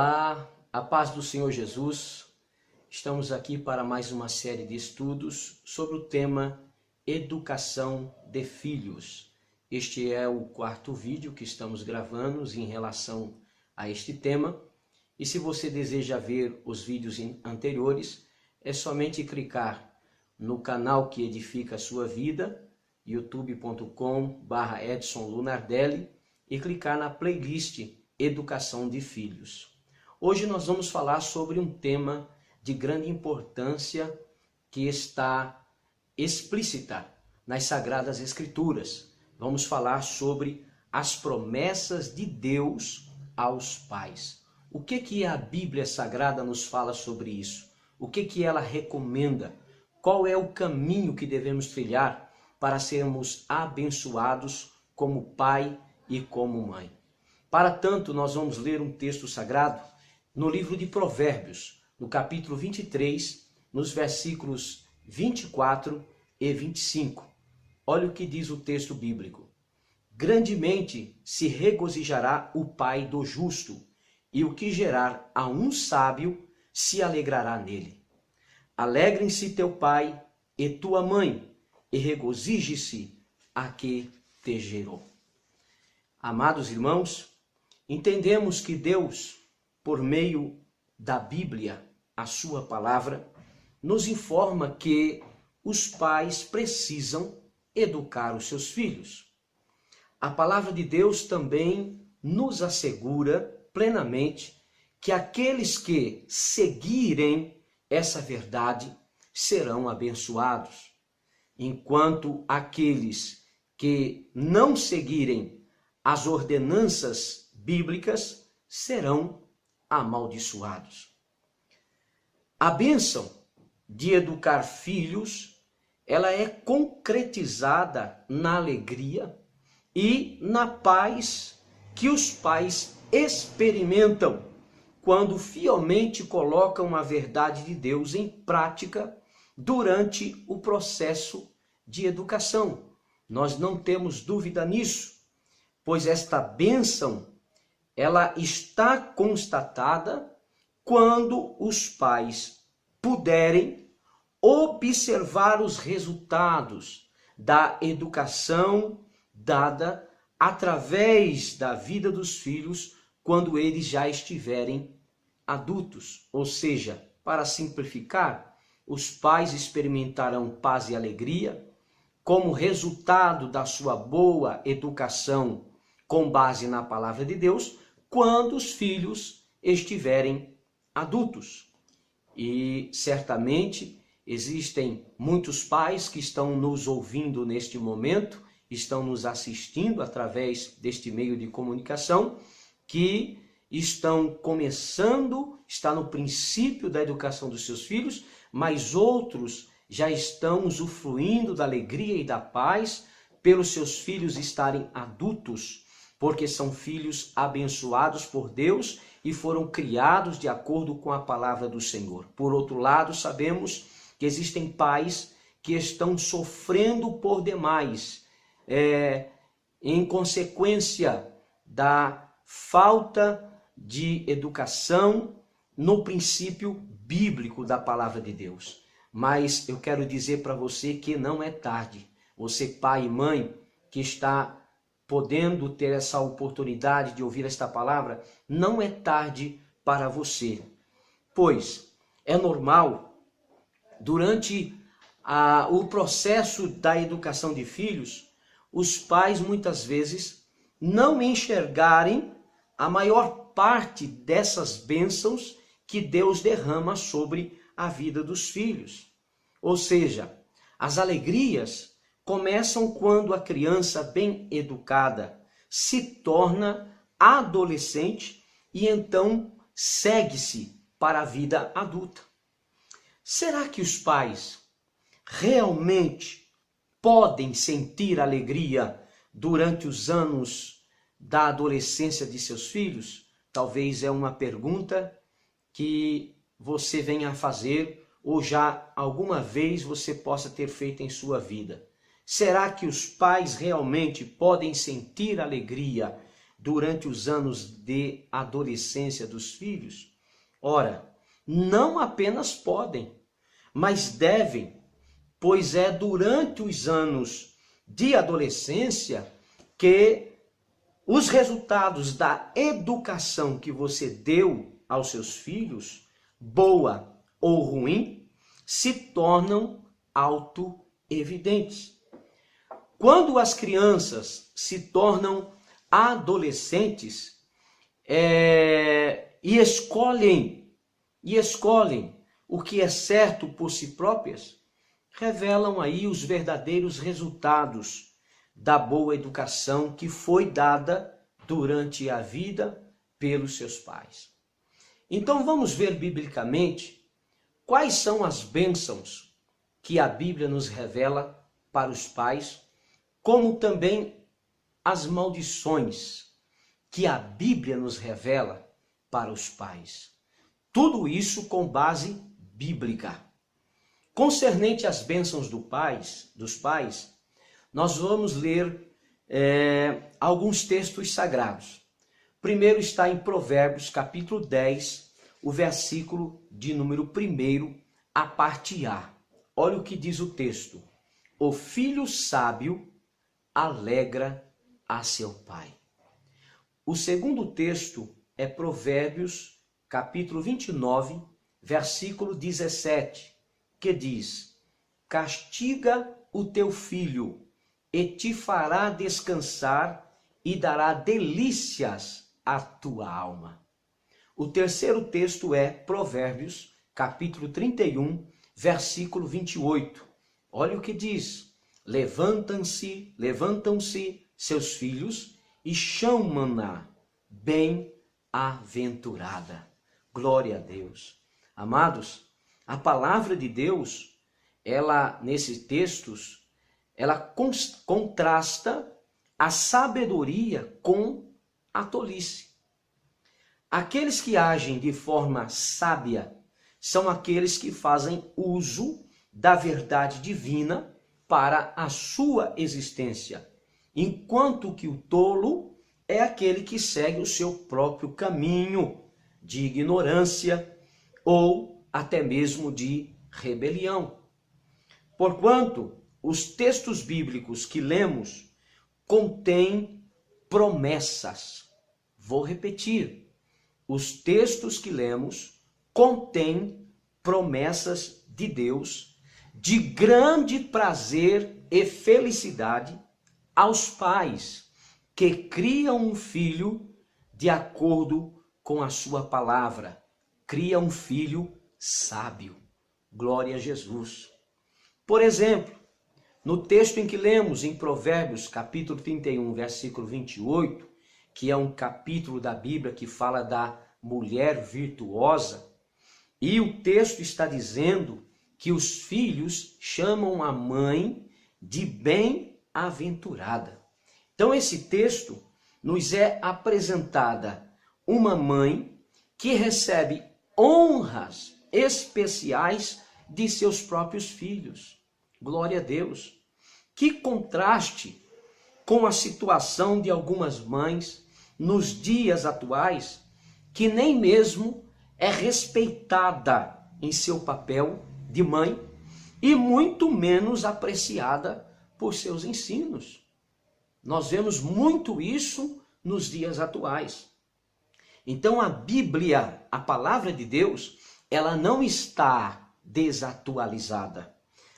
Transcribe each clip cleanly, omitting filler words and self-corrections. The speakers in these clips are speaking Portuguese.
Olá, a paz do Senhor Jesus. Estamos aqui para mais uma série de estudos sobre o tema Educação de Filhos. Este é o quarto vídeo que estamos gravando em relação a este tema. E se você deseja ver os vídeos anteriores, é somente clicar no canal que edifica a sua vida, youtube.com/Edson Lunardelli, e clicar na playlist Educação de Filhos. Hoje nós vamos falar sobre um tema de grande importância que está explícita nas Sagradas Escrituras. Vamos falar sobre as promessas de Deus aos pais. O que a Bíblia Sagrada nos fala sobre isso? O que ela recomenda? Qual é o caminho que devemos trilhar para sermos abençoados como pai e como mãe? Para tanto, nós vamos ler um texto sagrado no livro de Provérbios, no capítulo 23, nos versículos 24 e 25. Olha o que diz o texto bíblico. Grandemente se regozijará o pai do justo, e o que gerar a um sábio se alegrará nele. Alegrem-se teu pai e tua mãe, e regozije-se a que te gerou. Amados irmãos, entendemos que Deus, por meio da Bíblia, a sua palavra, nos informa que os pais precisam educar os seus filhos. A palavra de Deus também nos assegura plenamente que aqueles que seguirem essa verdade serão abençoados, enquanto aqueles que não seguirem as ordenanças bíblicas serão amaldiçoados. A bênção de educar filhos, ela é concretizada na alegria e na paz que os pais experimentam quando fielmente colocam a verdade de Deus em prática durante o processo de educação. Nós não temos dúvida nisso, pois esta bênção, ela está constatada quando os pais puderem observar os resultados da educação dada através da vida dos filhos quando eles já estiverem adultos. Ou seja, para simplificar, os pais experimentarão paz e alegria como resultado da sua boa educação com base na palavra de Deus, quando os filhos estiverem adultos. E certamente existem muitos pais que estão nos ouvindo neste momento, estão nos assistindo através deste meio de comunicação, que estão começando, está no princípio da educação dos seus filhos, mas outros já estão usufruindo da alegria e da paz pelos seus filhos estarem adultos, porque são filhos abençoados por Deus e foram criados de acordo com a palavra do Senhor. Por outro lado, sabemos que existem pais que estão sofrendo por demais, em consequência da falta de educação no princípio bíblico da palavra de Deus. Mas eu quero dizer para você que não é tarde. Você, pai e mãe, que está podendo ter essa oportunidade de ouvir esta palavra, não é tarde para você. Pois é normal, durante o processo da educação de filhos, os pais muitas vezes não enxergarem a maior parte dessas bênçãos que Deus derrama sobre a vida dos filhos. Ou seja, as alegrias começam quando a criança bem educada se torna adolescente e então segue-se para a vida adulta. Será que os pais realmente podem sentir alegria durante os anos da adolescência de seus filhos? Talvez é uma pergunta que você venha a fazer ou já alguma vez você possa ter feito em sua vida. Será que os pais realmente podem sentir alegria durante os anos de adolescência dos filhos? Ora, não apenas podem, mas devem, pois é durante os anos de adolescência que os resultados da educação que você deu aos seus filhos, boa ou ruim, se tornam autoevidentes. Quando as crianças se tornam adolescentes e escolhem o que é certo por si próprias, revelam aí os verdadeiros resultados da boa educação que foi dada durante a vida pelos seus pais. Então vamos ver biblicamente quais são as bênçãos que a Bíblia nos revela para os pais, como também as maldições que a Bíblia nos revela para os pais. Tudo isso com base bíblica. Concernente às bênçãos dos pais, nós vamos ler alguns textos sagrados. Primeiro está em Provérbios, capítulo 10, o versículo de número 1, a parte A. Olha o que diz o texto. O filho sábio alegra a seu pai. O segundo texto é Provérbios, capítulo 29, versículo 17, que diz: castiga o teu filho e te fará descansar e dará delícias à tua alma. O terceiro texto é Provérbios, capítulo 31, versículo 28. Olha o que diz: levantam-se seus filhos e chamam-na bem-aventurada. Glória a Deus. Amados, a palavra de Deus, ela nesses textos, ela contrasta a sabedoria com a tolice. Aqueles que agem de forma sábia são aqueles que fazem uso da verdade divina para a sua existência, enquanto que o tolo é aquele que segue o seu próprio caminho de ignorância ou até mesmo de rebelião. Porquanto os textos bíblicos que lemos contêm promessas. Vou repetir. Os textos que lemos contêm promessas de Deus de grande prazer e felicidade aos pais que criam um filho de acordo com a sua palavra. Cria um filho sábio. Glória a Jesus. Por exemplo, no texto em que lemos em Provérbios, capítulo 31, versículo 28, que é um capítulo da Bíblia que fala da mulher virtuosa, e o texto está dizendo que os filhos chamam a mãe de bem-aventurada. Então esse texto nos é apresentada uma mãe que recebe honras especiais de seus próprios filhos. Glória a Deus. Que contraste com a situação de algumas mães nos dias atuais, que nem mesmo é respeitada em seu papel de mãe e muito menos apreciada por seus ensinos. Nós vemos muito isso nos dias atuais. Então a Bíblia, a palavra de Deus, ela não está desatualizada.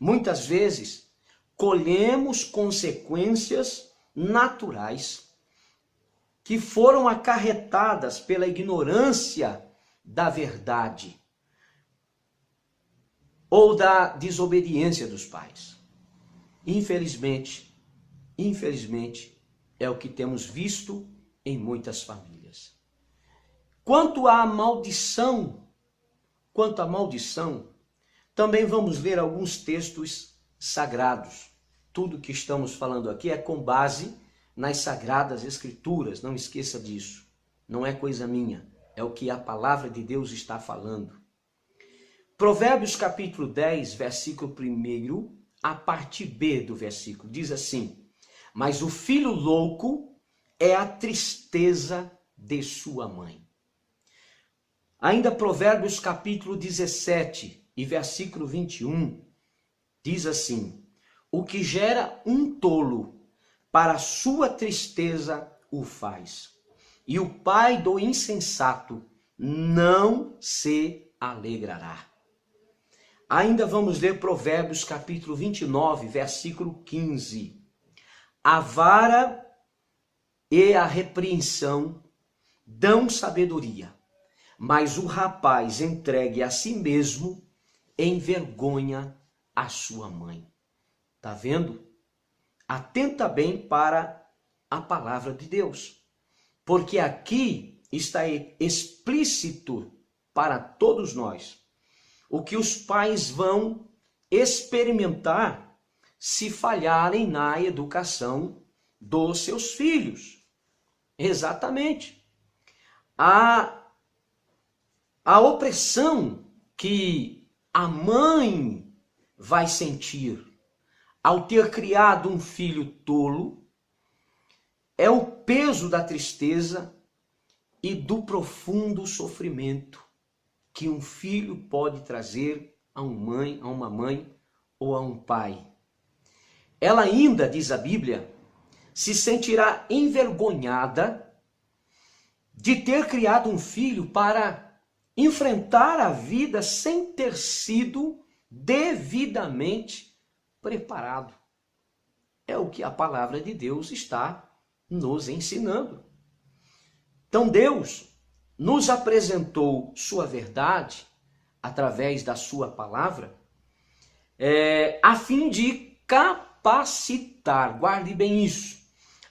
Muitas vezes colhemos consequências naturais que foram acarretadas pela ignorância da verdade ou da desobediência dos pais. Infelizmente, é o que temos visto em muitas famílias. Quanto à maldição, também vamos ler alguns textos sagrados. Tudo que estamos falando aqui é com base nas Sagradas Escrituras, não esqueça disso. Não é coisa minha, é o que a palavra de Deus está falando. Provérbios capítulo 10, versículo 1, a parte B do versículo, diz assim: mas o filho louco é a tristeza de sua mãe. Ainda Provérbios capítulo 17 e versículo 21 diz assim: o que gera um tolo, para sua tristeza o faz, e o pai do insensato não se alegrará. Ainda vamos ler Provérbios capítulo 29, versículo 15. A vara e a repreensão dão sabedoria, mas o rapaz entregue a si mesmo envergonha a sua mãe. Tá vendo? Atenta bem para a palavra de Deus, porque aqui está explícito para todos nós o que os pais vão experimentar se falharem na educação dos seus filhos. Exatamente. A opressão que a mãe vai sentir ao ter criado um filho tolo é o peso da tristeza e do profundo sofrimento que um filho pode trazer a uma mãe ou a um pai. Ela ainda, diz a Bíblia, se sentirá envergonhada de ter criado um filho para enfrentar a vida sem ter sido devidamente preparado. É o que a palavra de Deus está nos ensinando. Então Deus nos apresentou sua verdade através da sua palavra, a fim de capacitar, guarde bem isso,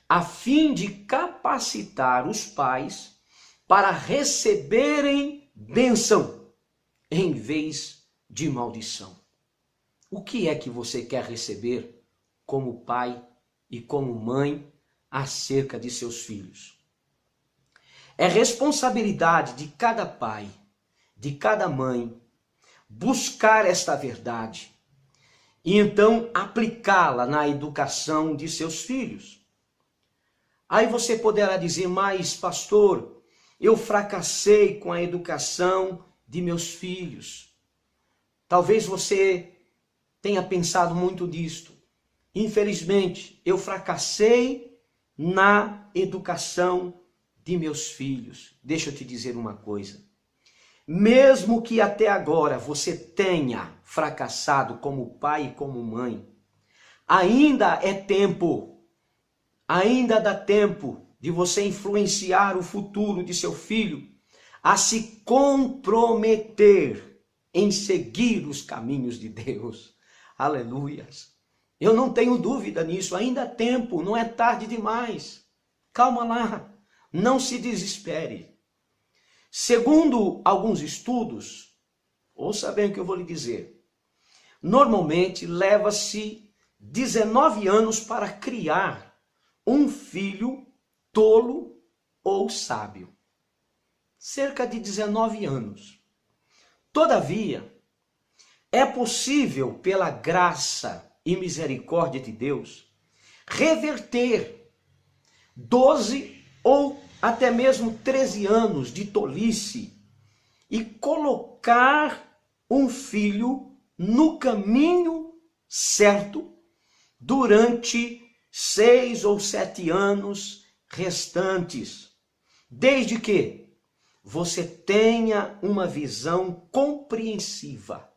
a fim de capacitar os pais para receberem bênção em vez de maldição. O que é que você quer receber como pai e como mãe acerca de seus filhos? É responsabilidade de cada pai, de cada mãe, buscar esta verdade e então aplicá-la na educação de seus filhos. Aí você poderá dizer, mas pastor, eu fracassei com a educação de meus filhos. Talvez você tenha pensado muito nisto. Infelizmente, eu fracassei na educação de meus filhos. Deixa eu te dizer uma coisa. Mesmo que até agora você tenha fracassado como pai e como mãe, ainda é tempo, ainda dá tempo de você influenciar o futuro de seu filho a se comprometer em seguir os caminhos de Deus. Aleluias. Eu não tenho dúvida nisso, ainda há tempo, não é tarde demais. Calma lá. Não se desespere. Segundo alguns estudos, ouça bem o que eu vou lhe dizer. Normalmente leva-se 19 anos para criar um filho tolo ou sábio. Cerca de 19 anos. Todavia, é possível, pela graça e misericórdia de Deus, reverter 12 ou até mesmo 13 anos de tolice e colocar um filho no caminho certo durante 6 ou 7 anos restantes, desde que você tenha uma visão compreensiva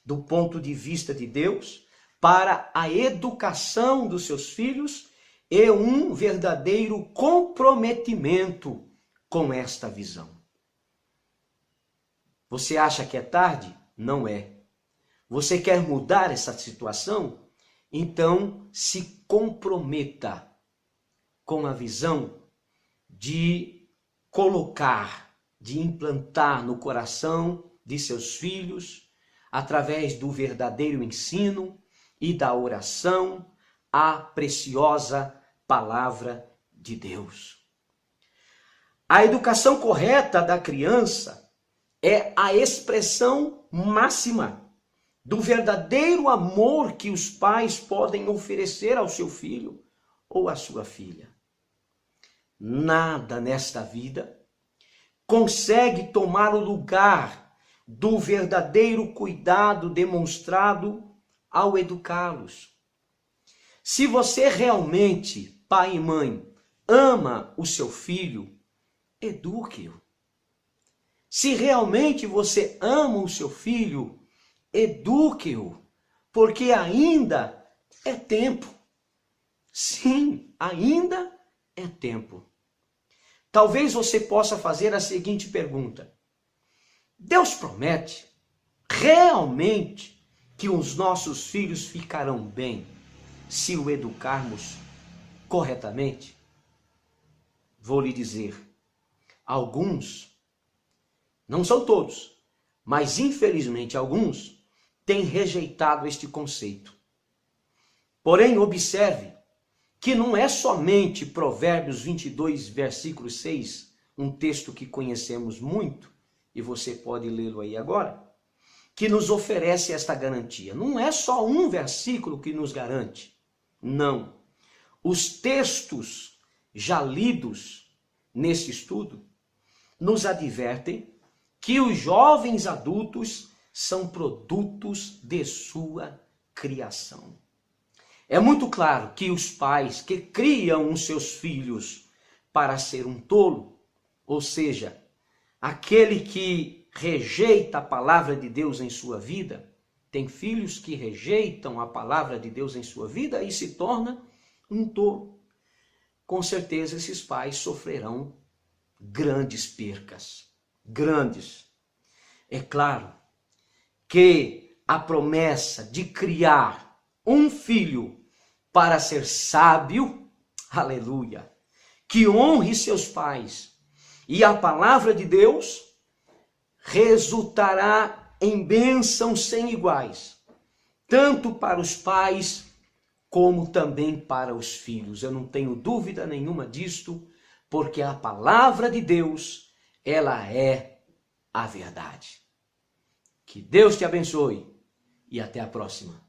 do ponto de vista de Deus para a educação dos seus filhos e um verdadeiro comprometimento com esta visão. Você acha que é tarde? Não é. Você quer mudar essa situação? Então se comprometa com a visão de colocar, de implantar no coração de seus filhos, através do verdadeiro ensino e da oração, a preciosa palavra de Deus. A educação correta da criança é a expressão máxima do verdadeiro amor que os pais podem oferecer ao seu filho ou à sua filha. nada nesta vida consegue tomar o lugar do verdadeiro cuidado demonstrado ao educá-los. Se você realmente, pai e mãe, ama o seu filho, eduque-o. Se realmente você ama o seu filho, eduque-o, porque ainda é tempo. Sim, ainda é tempo. Talvez você possa fazer a seguinte pergunta: Deus promete realmente que os nossos filhos ficarão bem se o educarmos corretamente? Vou lhe dizer, alguns, não são todos, mas infelizmente alguns, têm rejeitado este conceito. Porém, observe que não é somente Provérbios 22, versículo 6, um texto que conhecemos muito, e você pode lê-lo aí agora, que nos oferece esta garantia. Não é só um versículo que nos garante. Não. Os textos já lidos nesse estudo nos advertem que os jovens adultos são produtos de sua criação. É muito claro que os pais que criam os seus filhos para ser um tolo, ou seja, aquele que rejeita a palavra de Deus em sua vida, tem filhos que rejeitam a palavra de Deus em sua vida e se torna um tolo. Com certeza esses pais sofrerão grandes percas, grandes. É claro que a promessa de criar um filho para ser sábio, aleluia, que honre seus pais, e a palavra de Deus resultará em bênçãos sem iguais, tanto para os pais como também para os filhos. Eu não tenho dúvida nenhuma disto, porque a palavra de Deus, ela é a verdade. Que Deus te abençoe e até a próxima.